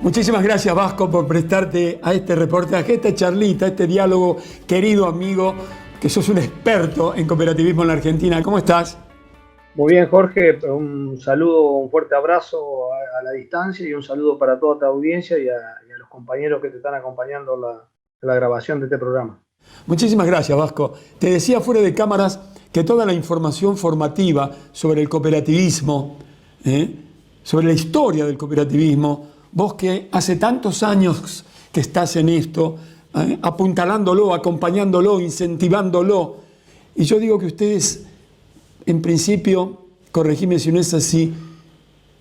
Muchísimas gracias, Vasco, por prestarte a este reportaje, a esta charlita, a este diálogo, querido amigo, que sos un experto en cooperativismo en la Argentina. ¿Cómo estás? Muy bien, Jorge, un saludo, un fuerte abrazo a la distancia y un saludo para toda tu audiencia y a los compañeros que te están acompañando en la grabación de este programa. Muchísimas gracias, Vasco. Te decía fuera de cámaras que toda la información formativa sobre el cooperativismo, sobre la historia del cooperativismo, vos que hace tantos años que estás en esto, apuntalándolo, acompañándolo, incentivándolo, y yo digo que ustedes, en principio, corregime si no es así,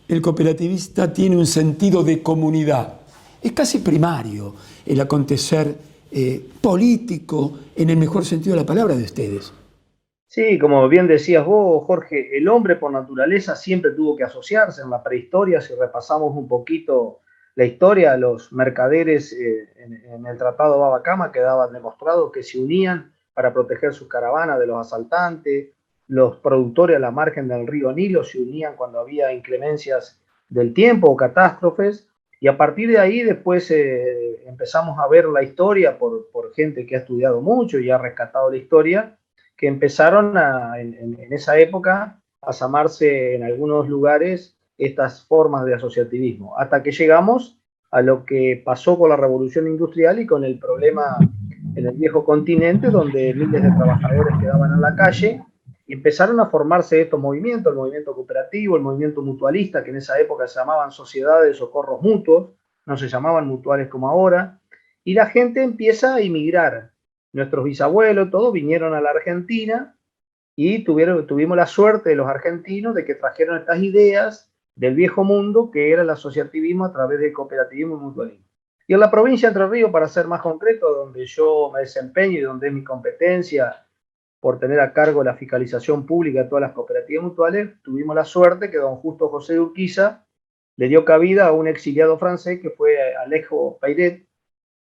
el cooperativista tiene un sentido de comunidad. Es casi primario el acontecer político en el mejor sentido de la palabra de ustedes. Sí, como bien decías vos, Jorge, el hombre por naturaleza siempre tuvo que asociarse. En la prehistoria, si repasamos un poquito la historia, los mercaderes en el Tratado de Baba Kama quedaban demostrado que se unían para proteger sus caravanas de los asaltantes. Los productores a la margen del río Nilo se unían cuando había inclemencias del tiempo o catástrofes. Y a partir de ahí después empezamos a ver la historia por gente que ha estudiado mucho y ha rescatado la historia, que empezaron en esa época a llamarse en algunos lugares estas formas de asociativismo, hasta que llegamos a lo que pasó con la revolución industrial y con el problema en el viejo continente, donde miles de trabajadores quedaban en la calle y empezaron a formarse estos movimientos, el movimiento cooperativo, el movimiento mutualista, que en esa época se llamaban sociedades de socorros mutuos, no se llamaban mutuales como ahora, y la gente empieza a emigrar. Nuestros bisabuelos, todos vinieron a la Argentina y tuvimos la suerte de los argentinos de que trajeron estas ideas del viejo mundo, que era el asociativismo a través del cooperativismo y mutualismo. Y en la provincia de Entre Ríos, para ser más concreto, donde yo me desempeño y donde es mi competencia por tener a cargo la fiscalización pública de todas las cooperativas mutuales, tuvimos la suerte que don Justo José de Urquiza le dio cabida a un exiliado francés que fue Alejo Peiret,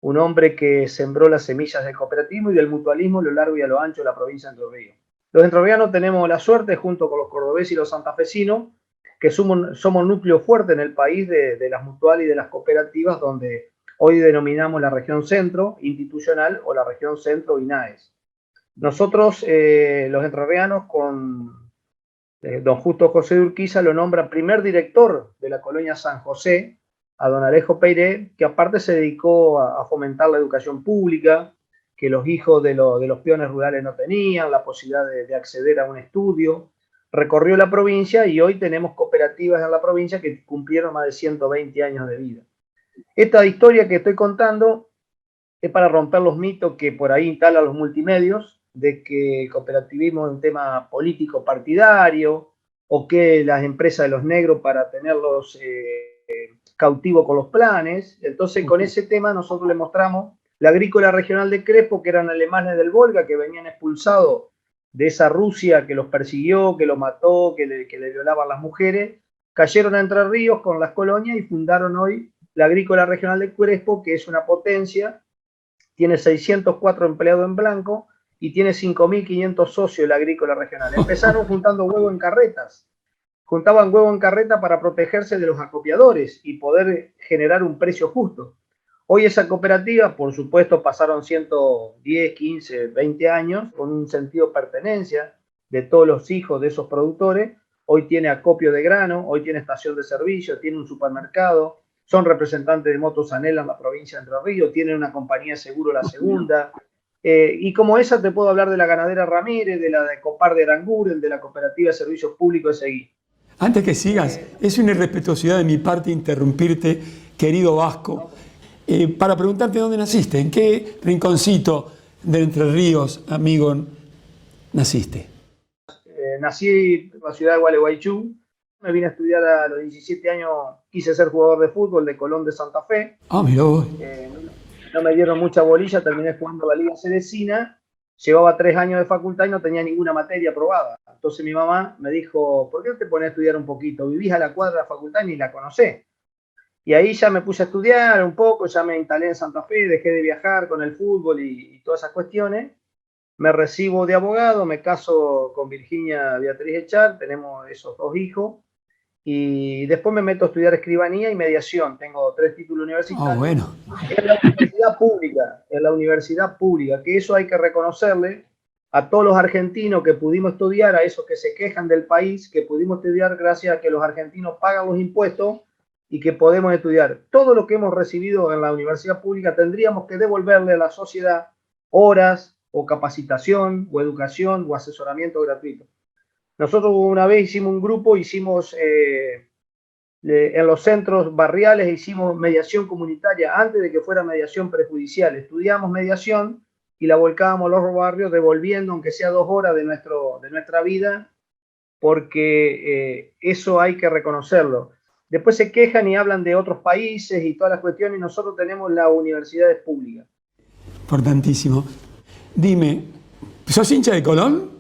un hombre que sembró las semillas del cooperativismo y del mutualismo a lo largo y a lo ancho de la provincia de Entre Ríos. Los entrerrianos tenemos la suerte, junto con los cordobeses y los santafesinos, que somos núcleo fuerte en el país de las mutuales y de las cooperativas, donde hoy denominamos la región centro institucional o la región centro INAES. Nosotros, los entrerrianos, con don Justo José de Urquiza, lo nombra primer director de la colonia San José, a don Alejo Peiré, que aparte se dedicó a fomentar la educación pública, que los hijos de los peones rurales no tenían, la posibilidad de acceder a un estudio. Recorrió la provincia y hoy tenemos cooperativas en la provincia que cumplieron más de 120 años de vida. Esta historia que estoy contando es para romper los mitos que por ahí instalan los multimedios de que el cooperativismo es un tema político partidario o que las empresas de los negros para tenerlos cautivos con los planes. Entonces, con ese tema nosotros le mostramos la agrícola regional de Crespo, que eran alemanes del Volga, que venían expulsados de esa Rusia que los persiguió, que los mató, que le violaban las mujeres, cayeron a Entre Ríos con las colonias y fundaron hoy la agrícola regional de Crespo, que es una potencia, tiene 604 empleados en blanco y tiene 5.500 socios la agrícola regional. Empezaron juntando huevo en carretas, juntaban huevo en carreta para protegerse de los acopiadores y poder generar un precio justo. Hoy esa cooperativa, por supuesto, pasaron 110, 15, 20 años con un sentido de pertenencia de todos los hijos de esos productores. Hoy tiene acopio de grano, hoy tiene estación de servicio, tiene un supermercado, son representantes de Motos Anela en la provincia de Entre Ríos, tienen una compañía de seguro La Segunda. Y como esa te puedo hablar de la ganadera Ramírez, de la de Copar de Aranguren, de la cooperativa de servicios públicos de Seguí. Antes que sigas, es una irrespetuosidad de mi parte interrumpirte, querido Vasco, para preguntarte dónde naciste, en qué rinconcito de Entre Ríos, amigo, naciste. Nací en la ciudad de Gualeguaychú, me vine a estudiar a los 17 años, quise ser jugador de fútbol de Colón de Santa Fe. Ah, mirá vos. No me dieron mucha bolilla, terminé jugando la Liga Ceresina, llevaba 3 años de facultad y no tenía ninguna materia aprobada. Entonces mi mamá me dijo, ¿por qué no te pones a estudiar un poquito? Vivís a la cuadra de la facultad y ni la conocés. Y ahí ya me puse a estudiar un poco, ya me instalé en Santa Fe, dejé de viajar con el fútbol y todas esas cuestiones. Me recibo de abogado, me caso con Virginia Beatriz Echar, tenemos esos 2 hijos. y después me meto a estudiar escribanía y mediación. Tengo 3 títulos universitarios. Bueno. En la universidad pública, que eso hay que reconocerle a todos los argentinos que pudimos estudiar, a esos que se quejan del país, que pudimos estudiar gracias a que los argentinos pagan los impuestos y que podemos estudiar. Todo lo que hemos recibido en la universidad pública tendríamos que devolverle a la sociedad horas o capacitación o educación o asesoramiento gratuito. Nosotros una vez hicimos un grupo, en los centros barriales hicimos mediación comunitaria antes de que fuera mediación prejudicial. Estudiamos mediación y la volcábamos a los barrios devolviendo, aunque sea 2 horas de nuestra vida, porque eso hay que reconocerlo. Después se quejan y hablan de otros países y todas las cuestiones, y nosotros tenemos las universidades públicas. Importantísimo. Dime, ¿sos hincha de Colón?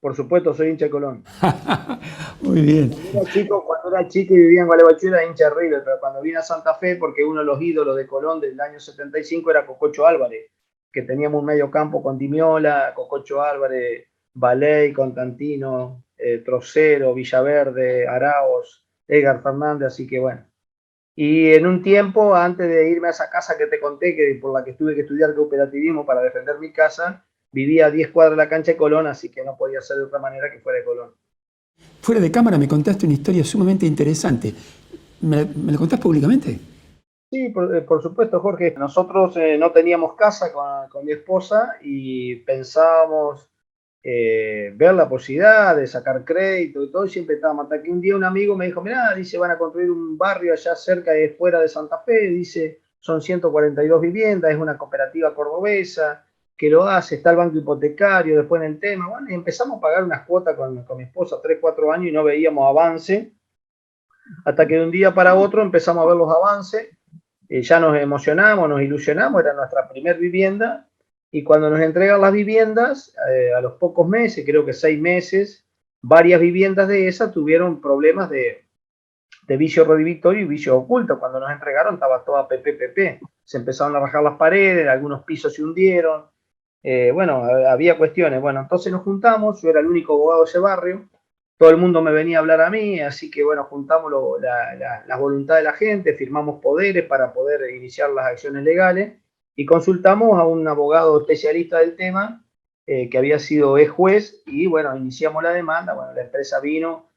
Por supuesto, soy hincha de Colón. Muy bien. Cuando era chico y vivía en Gualeguaychú era hincha de River, pero cuando vine a Santa Fe, porque uno de los ídolos de Colón del año 75 era Cococho Álvarez, que teníamos un medio campo con Dimiola, Cococho Álvarez, Baley, Constantino, Trocero, Villaverde, Araos, Edgar Fernández, así que bueno. Y en un tiempo, antes de irme a esa casa que te conté, que por la que tuve que estudiar cooperativismo para defender mi casa, vivía a 10 cuadras de la cancha de Colón, así que no podía ser de otra manera que fuera de Colón. Fuera de cámara me contaste una historia sumamente interesante. ¿Me la contás públicamente? Sí, por supuesto, Jorge. Nosotros no teníamos casa con mi esposa y pensábamos ver la posibilidad de sacar crédito y todo, y siempre estábamos. Hasta que un día un amigo me dijo, mirá, dice, van a construir un barrio allá cerca de fuera de Santa Fe, dice, son 142 viviendas, es una cooperativa cordobesa que lo hace, está el banco hipotecario, después en el tema. Bueno, y empezamos a pagar unas cuotas con mi esposa, 3, 4 años, y no veíamos avance, hasta que de un día para otro empezamos a ver los avances. Ya nos emocionamos, nos ilusionamos, era nuestra primer vivienda, y cuando nos entregan las viviendas, a los pocos meses, creo que 6 meses, varias viviendas de esas tuvieron problemas de vicio redivitorio y vicio oculto. Cuando nos entregaron estaba toda PPPP, se empezaron a bajar las paredes, algunos pisos se hundieron, bueno, había cuestiones. Bueno, entonces nos juntamos, yo era el único abogado de ese barrio, todo el mundo me venía a hablar a mí, así que bueno, juntamos la voluntad de la gente, firmamos poderes para poder iniciar las acciones legales y consultamos a un abogado especialista del tema, que había sido juez, y bueno, iniciamos la demanda. Bueno, la empresa vino,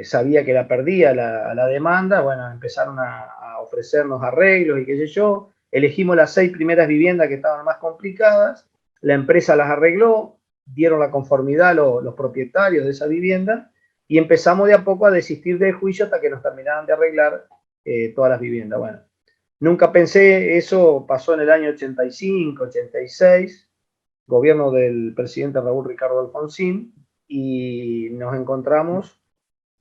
sabía que la perdía la demanda, bueno, empezaron a ofrecernos arreglos y qué sé yo, elegimos las 6 primeras viviendas que estaban más complicadas, la empresa las arregló, dieron la conformidad los propietarios de esa vivienda y empezamos de a poco a desistir del juicio hasta que nos terminaran de arreglar todas las viviendas. Bueno, nunca pensé, eso pasó en el año 85, 86, gobierno del presidente Raúl Ricardo Alfonsín, y nos encontramos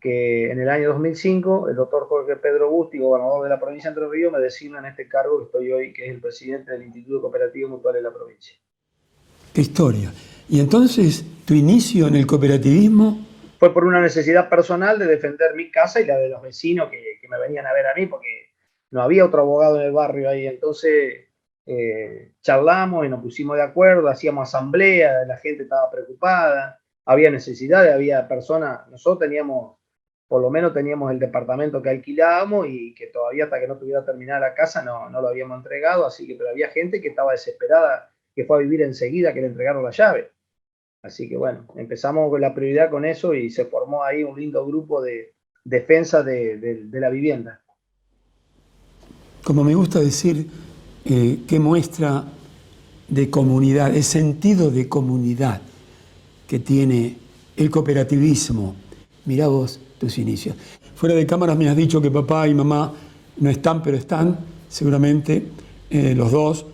que en el año 2005 el doctor Jorge Pedro Busti, gobernador de la provincia de Entre Ríos, me designa en este cargo que estoy hoy, que es el presidente del Instituto Cooperativo Mutual de la provincia. Qué historia. Y entonces, tu inicio en el cooperativismo... Fue por una necesidad personal de defender mi casa y la de los vecinos que me venían a ver a mí, porque no había otro abogado en el barrio ahí. Entonces charlamos y nos pusimos de acuerdo, hacíamos asamblea, la gente estaba preocupada, había necesidades, había personas. Nosotros teníamos, por lo menos teníamos el departamento que alquilábamos y que todavía hasta que no tuviera terminada la casa no lo habíamos entregado, así que pero había gente que estaba desesperada, que fue a vivir enseguida que le entregaron la llave. Así que bueno, empezamos con la prioridad con eso y se formó ahí un lindo grupo de defensa de la vivienda. Como me gusta decir, qué muestra de comunidad, el sentido de comunidad que tiene el cooperativismo. Mirá vos tus inicios. Fuera de cámaras me has dicho que papá y mamá no están, pero están, seguramente, los dos,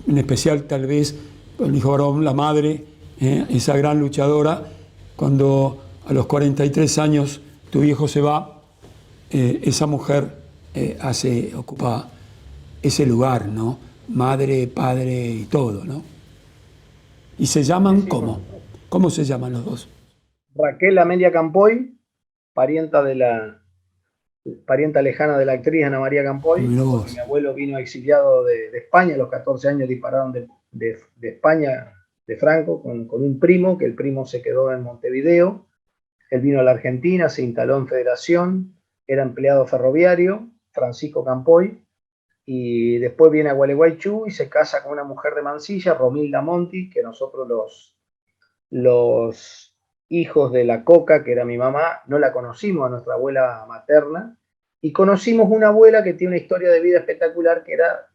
en especial tal vez el hijo varón, la madre, esa gran luchadora. Cuando a los 43 años tu viejo se va, esa mujer ocupa ese lugar, ¿no? Madre, padre y todo, ¿no? ¿Y se llaman cómo? ¿Cómo se llaman los dos? Raquel Amelia Campoy, parienta lejana de la actriz Ana María Campoy. Mi abuelo vino exiliado de España, a los 14 años dispararon de España, de Franco, con un primo, que el primo se quedó en Montevideo. Él vino a la Argentina, se instaló en Federación, era empleado ferroviario, Francisco Campoy, y después viene a Gualeguaychú y se casa con una mujer de Mansilla, Romilda Monti, que nosotros los hijos de la Coca, que era mi mamá, no la conocimos, a nuestra abuela materna, y conocimos una abuela que tiene una historia de vida espectacular, que era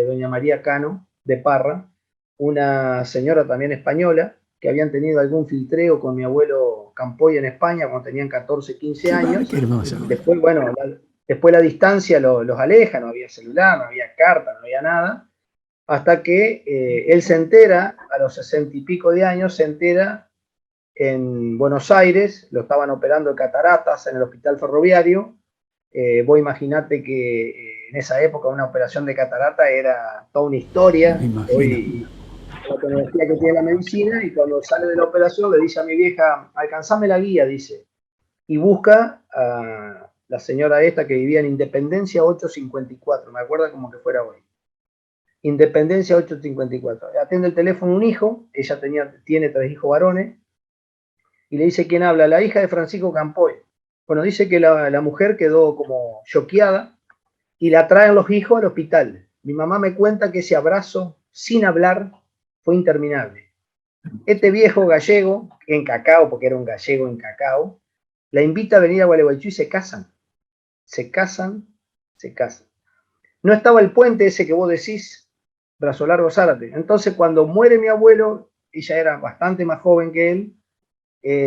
doña María Cano de Parra, una señora también española, que habían tenido algún filtreo con mi abuelo Campoy en España cuando tenían 14, 15 Qué años. hermoso. Después, bueno, después la distancia los aleja, no había celular, no había carta, no había nada, hasta que él se entera, a los 60 y pico de años, se entera en Buenos Aires, lo estaban operando de cataratas en el hospital ferroviario. Vos imaginate que en esa época una operación de catarata era toda una historia. Me imagino. Hoy la tecnología que tiene la medicina, y cuando sale de la operación le dice a mi vieja, alcanzame la guía, dice, y busca a la señora esta que vivía en Independencia 854, me acuerdo como que fuera hoy. Independencia 854. Atiende el teléfono un hijo, ella tiene 3 hijos varones, y le dice quién habla, la hija de Francisco Campoy. Bueno, dice que la mujer quedó como choqueada y la traen los hijos al hospital. Mi mamá me cuenta que ese abrazo, sin hablar, fue interminable. Este viejo gallego, en Cacao, porque era un gallego en Cacao, la invita a venir a Gualeguaychú y se casan. Se casan, se casan. No estaba el puente ese que vos decís, Brazo Largo Zárate. Entonces, cuando muere mi abuelo, ella era bastante más joven que él,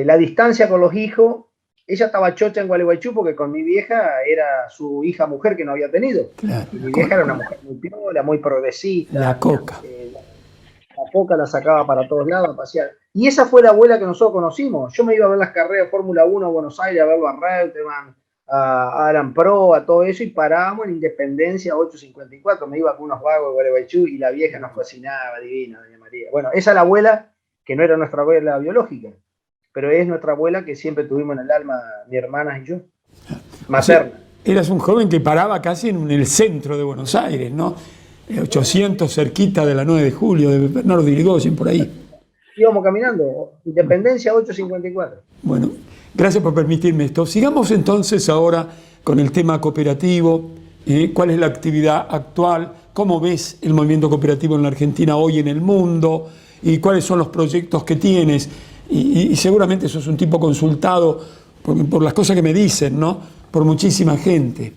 la distancia con los hijos, ella estaba chocha en Gualeguaychú porque con mi vieja era su hija mujer que no había tenido. Claro, Y mi vieja era una mujer muy piola, muy la progresista, Coca. la Coca la sacaba para todos lados a pasear. Y esa fue la abuela que nosotros conocimos. Yo me iba a ver las carreras de Fórmula 1 a Buenos Aires, a verlo a Reutemann, a Alan Pro, a todo eso, y parábamos en Independencia 854. Me iba con unos vagos de Gualeguaychú y la vieja nos cocinaba, divina, doña María. Bueno, esa es la abuela que no era nuestra abuela biológica, pero es nuestra abuela que siempre tuvimos en el alma, mi hermana y yo, O sea, materna. eras un joven que paraba casi en el centro de Buenos Aires, ¿no? 800 cerquita de la 9 de julio, de Bernardo de Irigoyen, por ahí. Íbamos caminando, Independencia 854. Bueno, gracias por permitirme esto. Sigamos entonces ahora con el tema cooperativo. ¿Cuál es la actividad actual? ¿Cómo ves el movimiento cooperativo en la Argentina hoy en el mundo? ¿Y cuáles son los proyectos que tienes? Y seguramente sos un tipo consultado por las cosas que me dicen, ¿no? Por muchísima gente.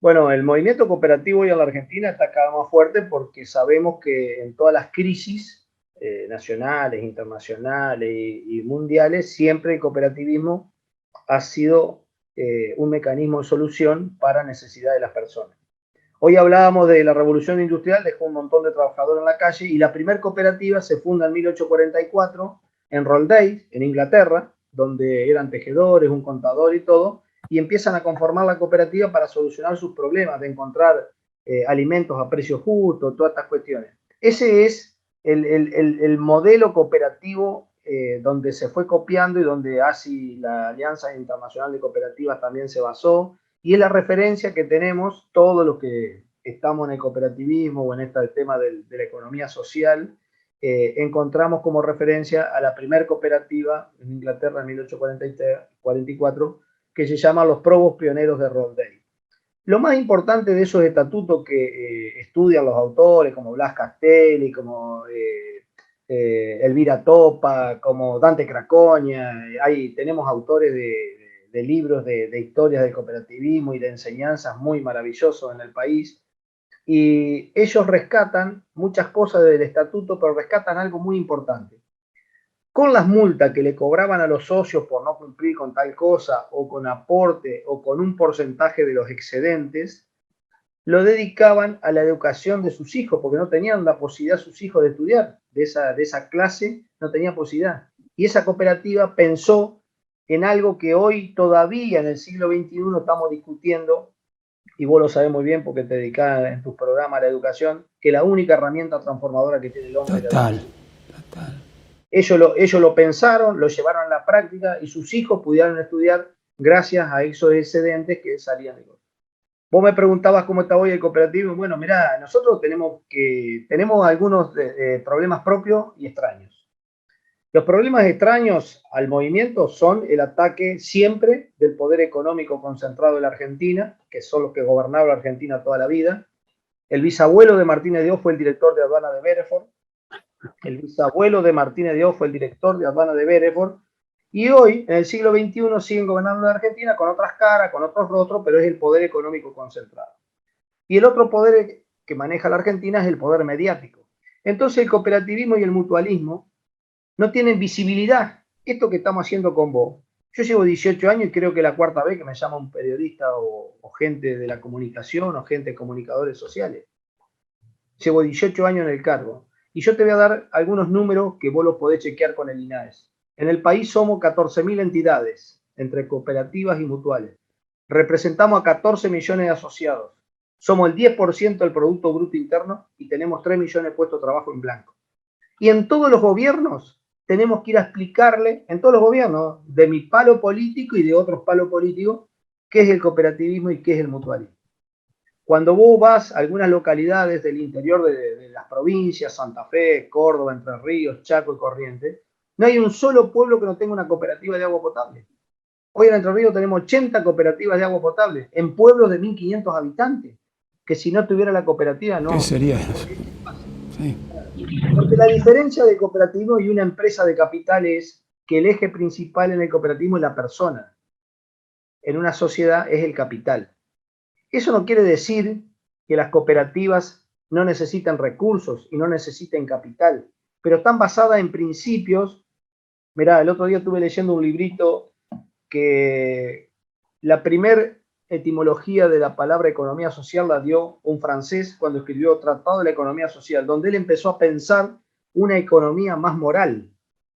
Bueno, el movimiento cooperativo hoy en la Argentina está cada vez más fuerte porque sabemos que en todas las crisis nacionales, internacionales y mundiales, siempre el cooperativismo ha sido un mecanismo de solución para necesidades de las personas. Hoy hablábamos de la revolución industrial, dejó un montón de trabajadores en la calle, y la primera cooperativa se funda en 1844 en Roldays, en Inglaterra, donde eran tejedores, un contador y todo, y empiezan a conformar la cooperativa para solucionar sus problemas de encontrar alimentos a precio justo, todas estas cuestiones. Ese es el modelo cooperativo donde se fue copiando y donde ASI, la Alianza Internacional de Cooperativas, también se basó, y es la referencia que tenemos todos los que estamos en el cooperativismo o en este tema de la economía social. Encontramos como referencia a la primera cooperativa en Inglaterra en 1844, que se llama los Probos Pioneros de Roldays. Lo más importante de esos estatutos que estudian los autores, como Blas Castelli, como Elvira Topa, como Dante Cracoña, tenemos autores de libros de historias del cooperativismo y de enseñanzas muy maravillosos en el país, y ellos rescatan muchas cosas del estatuto, pero rescatan algo muy importante. Con las multas que le cobraban a los socios por no cumplir con tal cosa, o con aporte, o con un porcentaje de los excedentes, lo dedicaban a la educación de sus hijos, porque no tenían la posibilidad sus hijos de estudiar, de esa clase no tenían posibilidad. Y esa cooperativa pensó en algo que hoy todavía en el siglo XXI estamos discutiendo, y vos lo sabés muy bien porque te dedicás en tus programas a la educación, que la única herramienta transformadora que tiene el hombre es la Total, educación. total. Ellos lo pensaron, lo llevaron a la práctica, y sus hijos pudieron estudiar gracias a esos excedentes que salían de cosas. Vos me preguntabas cómo está hoy el cooperativo. Bueno, mirá, nosotros tenemos algunos problemas propios y extraños. Los problemas extraños al movimiento son el ataque siempre del poder económico concentrado en la Argentina, que son los que gobernaron la Argentina toda la vida. El bisabuelo de Martínez de Oz fue el director de aduana de Bereford. El bisabuelo de Martínez de Oz fue el director de aduana de Bereford. Y hoy, en el siglo XXI, siguen gobernando la Argentina con otras caras, con otros rostros, pero es el poder económico concentrado. Y el otro poder que maneja la Argentina es el poder mediático. Entonces el cooperativismo y el mutualismo no tienen visibilidad. Esto que estamos haciendo con vos. Yo llevo 18 años y creo que es la cuarta vez que me llama un periodista o gente de la comunicación o gente de comunicadores sociales. Llevo 18 años en el cargo. Y yo te voy a dar algunos números que vos los podés chequear con el INAES. En el país somos 14.000 entidades, entre cooperativas y mutuales. Representamos a 14 millones de asociados. Somos el 10% del Producto Bruto Interno y tenemos 3 millones de puestos de trabajo en blanco. Y en todos los gobiernos tenemos que ir a explicarle, en todos los gobiernos, de mi palo político y de otros palos políticos, qué es el cooperativismo y qué es el mutualismo. Cuando vos vas a algunas localidades del interior de las provincias, Santa Fe, Córdoba, Entre Ríos, Chaco y Corrientes, no hay un solo pueblo que no tenga una cooperativa de agua potable. Hoy en Entre Ríos tenemos 80 cooperativas de agua potable, en pueblos de 1.500 habitantes, que si no tuviera la cooperativa no... ¿Qué sería eso? Sí. Porque la diferencia del cooperativismo y una empresa de capital es que el eje principal en el cooperativismo es la persona. En una sociedad es el capital. Eso no quiere decir que las cooperativas no necesitan recursos y no necesiten capital, pero están basadas en principios. Mirá, el otro día estuve leyendo un librito que la primer etimología de la palabra economía social la dio un francés cuando escribió Tratado de la Economía Social, donde él empezó a pensar una economía más moral.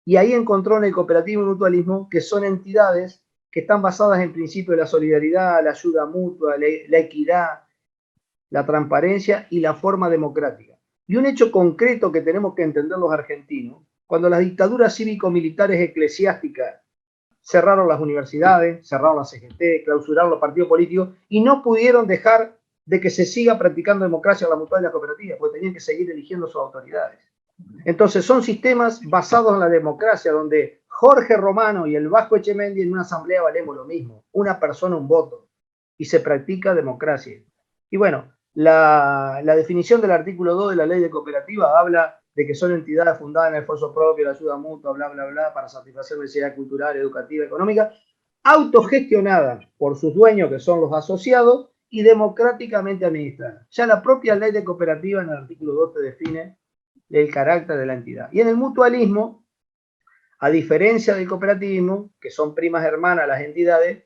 Y ahí encontró en el cooperativismo y mutualismo que son entidades que están basadas en principios de la solidaridad, la ayuda mutua, la equidad, la transparencia y la forma democrática. Y un hecho concreto que tenemos que entender los argentinos, cuando las dictaduras cívico-militares eclesiásticas cerraron las universidades, cerraron la CGT, clausuraron los partidos políticos y no pudieron dejar de que se siga practicando democracia en la mutual y la cooperativa, porque tenían que seguir eligiendo sus autoridades. Entonces son sistemas basados en la democracia, donde Jorge Romano y el Vasco Echemendi en una asamblea valemos lo mismo, una persona, un voto, y se practica democracia. Y bueno, la definición del artículo 2 de la ley de cooperativa habla de que son entidades fundadas en el esfuerzo propio, la ayuda mutua, bla, bla, bla, para satisfacer necesidades cultural, educativa, económica, autogestionadas por sus dueños, que son los asociados, y democráticamente administradas. Ya la propia ley de cooperativa en el artículo 2 te define el carácter de la entidad. Y en el mutualismo, a diferencia del cooperativismo, que son primas hermanas las entidades,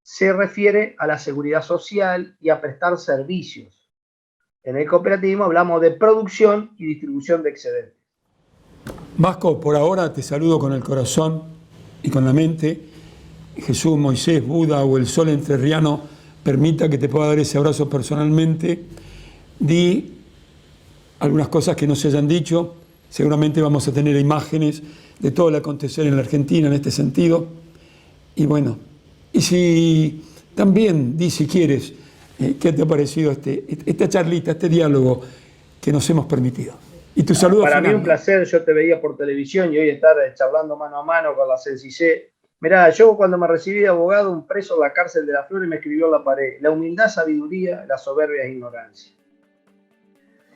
se refiere a la seguridad social y a prestar servicios. En el cooperativismo hablamos de producción y distribución de excedentes. Vasco, por ahora te saludo con el corazón y con la mente. Jesús, Moisés, Buda o el sol entrerriano permita que te pueda dar ese abrazo personalmente. Di algunas cosas que no se hayan dicho. Seguramente vamos a tener imágenes de todo el acontecer en la Argentina en este sentido. Y bueno, y si también di si quieres, ¿qué te ha parecido esta charlita, este diálogo que nos hemos permitido? Y tu saludo Para final. mí un placer, yo te veía por televisión y hoy estar charlando mano a mano con la sencillez. Mirá, yo cuando me recibí de abogado, un preso en la cárcel de la Flor y me escribió en la pared: la humildad, sabiduría, la soberbia es ignorancia.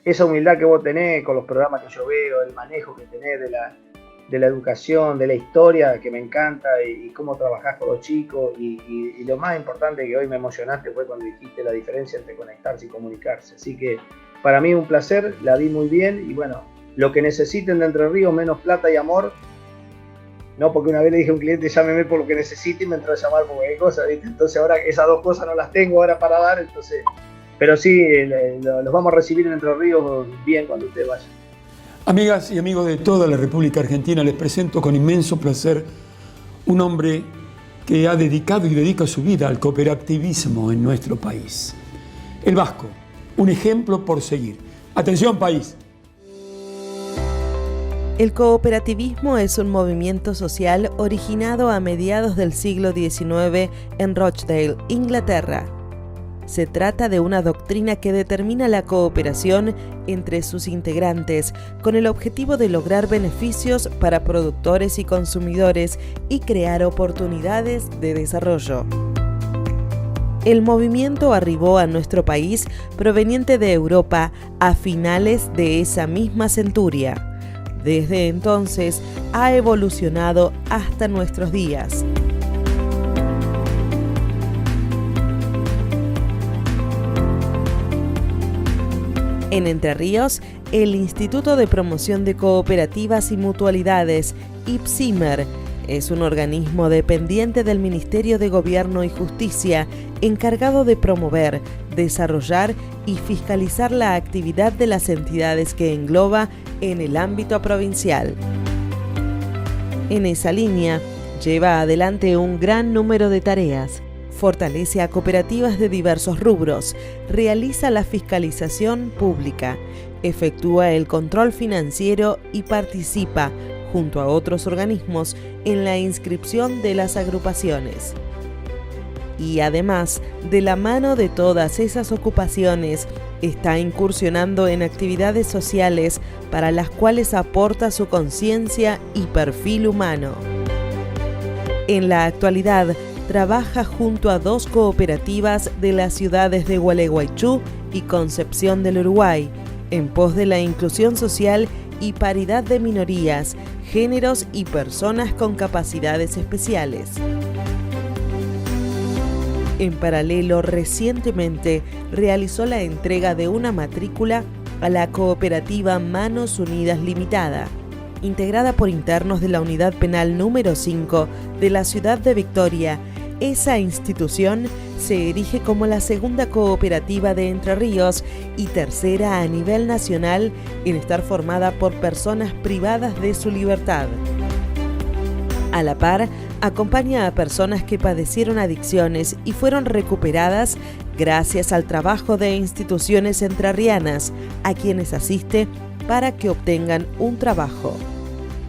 Esa humildad que vos tenés con los programas que yo veo, el manejo que tenés de la educación, de la historia, que me encanta, y cómo trabajás con los chicos, y lo más importante que hoy me emocionaste fue cuando dijiste la diferencia entre conectarse y comunicarse. Así que para mí un placer, la vi muy bien, y bueno, lo que necesiten de Entre Ríos, menos plata y amor. No, porque una vez le dije a un cliente: llámeme por lo que necesite, y me entró a llamar por cualquier cosa, ¿viste? Entonces ahora esas dos cosas no las tengo ahora para dar, entonces... Pero sí, los vamos a recibir en Entre Ríos bien cuando ustedes vayan. Amigas y amigos de toda la República Argentina, les presento con inmenso placer un hombre que ha dedicado y dedica su vida al cooperativismo en nuestro país. El Vasco, un ejemplo por seguir. Atención, país. El cooperativismo es un movimiento social originado a mediados del siglo XIX en Rochdale, Inglaterra. Se trata de una doctrina que determina la cooperación entre sus integrantes con el objetivo de lograr beneficios para productores y consumidores y crear oportunidades de desarrollo. El movimiento arribó a nuestro país proveniente de Europa a finales de esa misma centuria. Desde entonces ha evolucionado hasta nuestros días. En Entre Ríos, el Instituto de Promoción de Cooperativas y Mutualidades, IPSIMER, es un organismo dependiente del Ministerio de Gobierno y Justicia encargado de promover, desarrollar y fiscalizar la actividad de las entidades que engloba en el ámbito provincial. En esa línea, lleva adelante un gran número de tareas. Fortalece a cooperativas de diversos rubros, realiza la fiscalización pública, efectúa el control financiero y participa, junto a otros organismos, en la inscripción de las agrupaciones. Y además, de la mano de todas esas ocupaciones, está incursionando en actividades sociales para las cuales aporta su conciencia y perfil humano. En la actualidad, trabaja junto a 2 cooperativas de las ciudades de Gualeguaychú y Concepción del Uruguay, en pos de la inclusión social y paridad de minorías, géneros y personas con capacidades especiales. En paralelo, recientemente realizó la entrega de una matrícula a la cooperativa Manos Unidas Limitada, integrada por internos de la Unidad Penal número 5 de la ciudad de Victoria. Esa institución se erige como la segunda cooperativa de Entre Ríos y tercera a nivel nacional en estar formada por personas privadas de su libertad. A la par, acompaña a personas que padecieron adicciones y fueron recuperadas gracias al trabajo de instituciones entrerrianas, a quienes asiste para que obtengan un trabajo.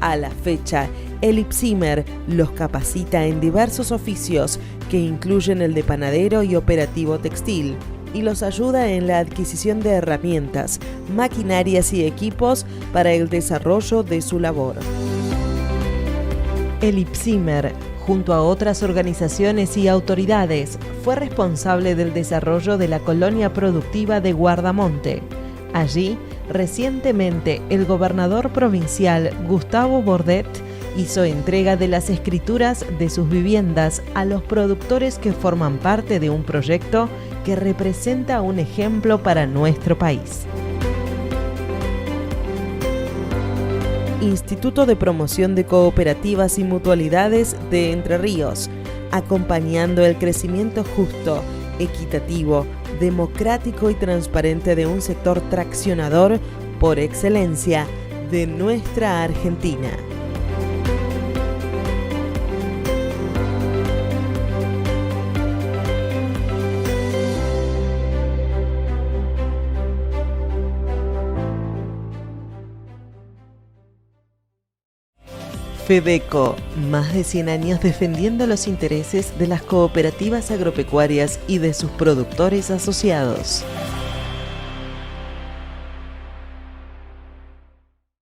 A la fecha, el IPSIMER los capacita en diversos oficios que incluyen el de panadero y operativo textil, y los ayuda en la adquisición de herramientas, maquinarias y equipos para el desarrollo de su labor. El IPSIMER, junto a otras organizaciones y autoridades, fue responsable del desarrollo de la colonia productiva de Guardamonte. Allí, recientemente, el gobernador provincial Gustavo Bordet hizo entrega de las escrituras de sus viviendas a los productores que forman parte de un proyecto que representa un ejemplo para nuestro país. Instituto de Promoción de Cooperativas y Mutualidades de Entre Ríos, acompañando el crecimiento justo, equitativo, democrático y transparente de un sector traccionador por excelencia de nuestra Argentina. FEDECO, más de 100 años defendiendo los intereses de las cooperativas agropecuarias y de sus productores asociados.